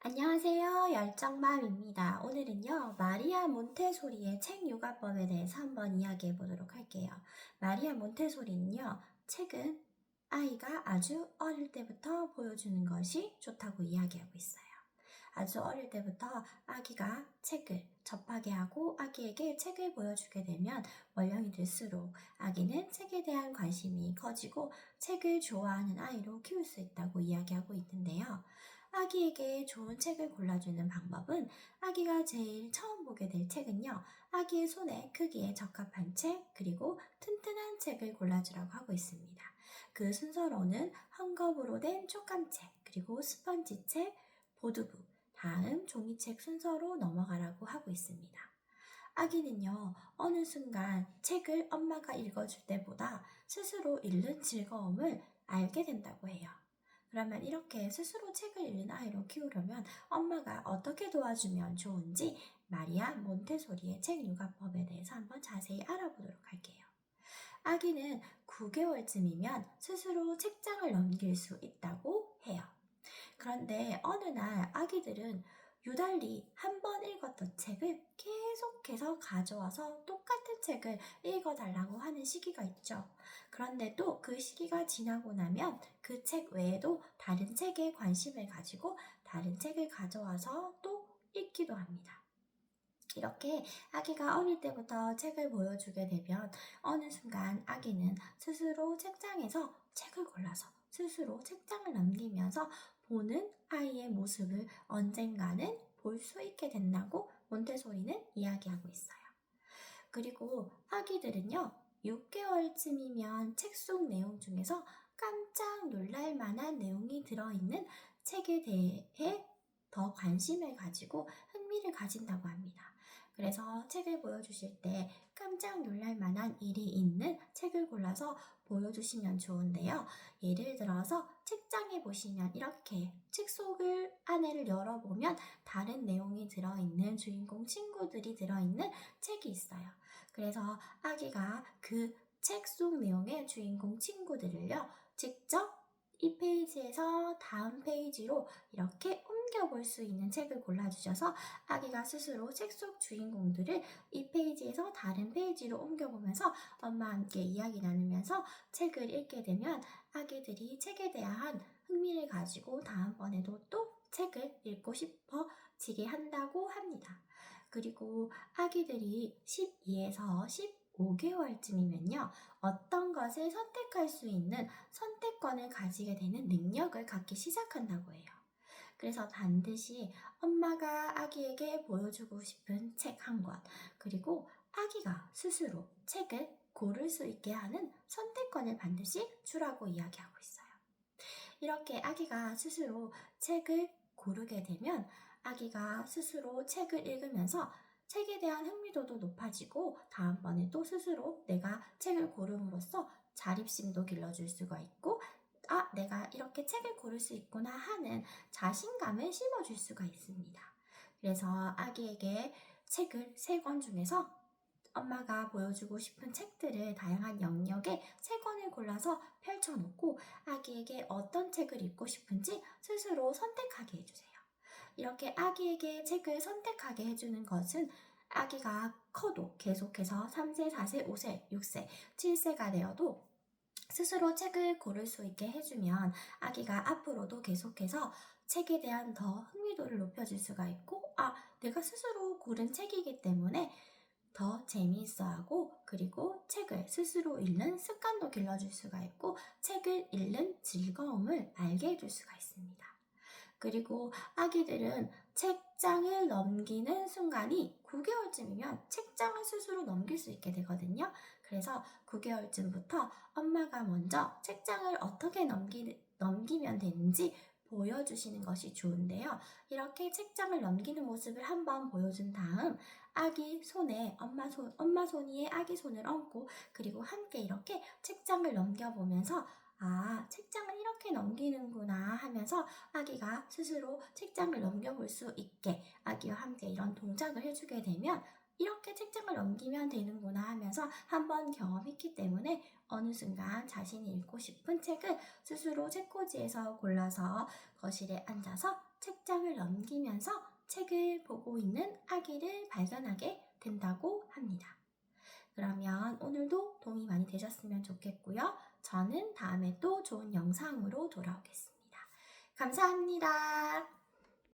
안녕하세요. 열정맘입니다. 오늘은요, 마리아 몬테소리의 책 요가법에 대해서 한번 이야기해 보도록 할게요. 마리아 몬테소리는요, 책은 아이가 아주 어릴 때부터 보여주는 것이 좋다고 이야기하고 있어요. 아주 어릴 때부터 아기가 책을 접하게 하고 아기에게 책을 보여주게 되면 연령이 들수록 아기는 책에 대한 관심이 커지고 책을 좋아하는 아이로 키울 수 있다고 이야기하고 있는데요. 아기에게 좋은 책을 골라주는 방법은 아기가 제일 처음 보게 될 책은요, 아기의 손의 크기에 적합한 책, 그리고 튼튼한 책을 골라주라고 하고 있습니다. 그 순서로는 헝겊으로 된 촉감책, 그리고 스펀지책, 보드북, 다음 종이책 순서로 넘어가라고 하고 있습니다. 아기는요, 어느 순간 책을 엄마가 읽어줄 때보다 스스로 읽는 즐거움을 알게 된다고 해요. 그러면 이렇게 스스로 책을 읽는 아이로 키우려면 엄마가 어떻게 도와주면 좋은지 마리아 몬테소리의 책 육아법에 대해서 한번 자세히 알아보도록 할게요. 아기는 9개월쯤이면 스스로 책장을 넘길 수 있다고 해요. 그런데 어느 날 아기들은 유달리 한 번 읽었던 책을 계속해서 가져와서 똑같은 책을 읽어달라고 하는 시기가 있죠. 그런데 또 그 시기가 지나고 나면 그 책 외에도 다른 책에 관심을 가지고 다른 책을 가져와서 또 읽기도 합니다. 이렇게 아기가 어릴 때부터 책을 보여주게 되면 어느 순간 아기는 스스로 책장에서 책을 골라서 스스로 책장을 넘기면서 보는 아이의 모습을 언젠가는 볼 수 있게 된다고 몬테소리는 이야기하고 있어요. 그리고 아기들은요, 6개월쯤이면 책 속 내용 중에서 깜짝 놀랄 만한 내용이 들어있는 책에 대해 더 관심을 가지고 흥미를 가진다고 합니다. 그래서 책을 보여주실 때 깜짝 놀랄 만한 일이 있는 책을 골라서 보여주시면 좋은데요. 예를 들어서 책장에 보시면 이렇게 책 속을 안에를 열어보면 다른 내용이 들어있는 주인공 친구들이 들어있는 책이 있어요. 그래서 아기가 그 책 속 내용의 주인공 친구들을요, 직접 이 페이지에서 다음 페이지로 이렇게 옮겨볼 수 있는 책을 골라주셔서 아기가 스스로 책 속 주인공들을 이 페이지에서 다른 페이지로 옮겨보면서 엄마와 함께 이야기 나누면서 책을 읽게 되면 아기들이 책에 대한 흥미를 가지고 다음번에도 또 책을 읽고 싶어지게 한다고 합니다. 그리고 아기들이 12에서 15개월쯤이면요, 어떤 것을 선택할 수 있는 선택권을 가지게 되는 능력을 갖기 시작한다고 해요. 그래서 반드시 엄마가 아기에게 보여주고 싶은 책 한 권, 그리고 아기가 스스로 책을 고를 수 있게 하는 선택권을 반드시 주라고 이야기하고 있어요. 이렇게 아기가 스스로 책을 고르게 되면 아기가 스스로 책을 읽으면서 책에 대한 흥미도도 높아지고 다음번에 또 스스로 내가 책을 고름으로써 자립심도 길러줄 수가 있고 내가 이렇게 책을 고를 수 있구나 하는 자신감을 심어줄 수가 있습니다. 그래서 아기에게 책을 3권 중에서 엄마가 보여주고 싶은 책들을 다양한 영역에 3권을 골라서 펼쳐놓고 아기에게 어떤 책을 읽고 싶은지 스스로 선택하게 해주세요. 이렇게 아기에게 책을 선택하게 해주는 것은 아기가 커도 계속해서 3세, 4세, 5세, 6세, 7세가 되어도 스스로 책을 고를 수 있게 해주면 아기가 앞으로도 계속해서 책에 대한 더 흥미도를 높여줄 수가 있고 내가 스스로 고른 책이기 때문에 더 재미있어하고 그리고 책을 스스로 읽는 습관도 길러줄 수가 있고 책을 읽는 즐거움을 알게 해줄 수가 있습니다. 그리고 아기들은 책장을 넘기는 순간이 9개월쯤이면 책장을 스스로 넘길 수 있게 되거든요. 그래서 9개월쯤부터 엄마가 먼저 책장을 어떻게 넘기면 되는지 보여주시는 것이 좋은데요. 이렇게 책장을 넘기는 모습을 한번 보여준 다음 아기 손에 엄마 손 위에 아기 손을 얹고 그리고 함께 이렇게 책장을 넘겨보면서 책장을 이렇게 넘기는구나 하면서 아기가 스스로 책장을 넘겨볼 수 있게 아기와 함께 이런 동작을 해주게 되면 이렇게 책장을 넘기면 되는구나 하면서 한번 경험했기 때문에 어느 순간 자신이 읽고 싶은 책을 스스로 책꽂이에서 골라서 거실에 앉아서 책장을 넘기면서 책을 보고 있는 아기를 발견하게 된다고 합니다. 그러면 오늘도 도움이 많이 되셨으면 좋겠고요. 저는 다음에 또 좋은 영상으로 돌아오겠습니다. 감사합니다.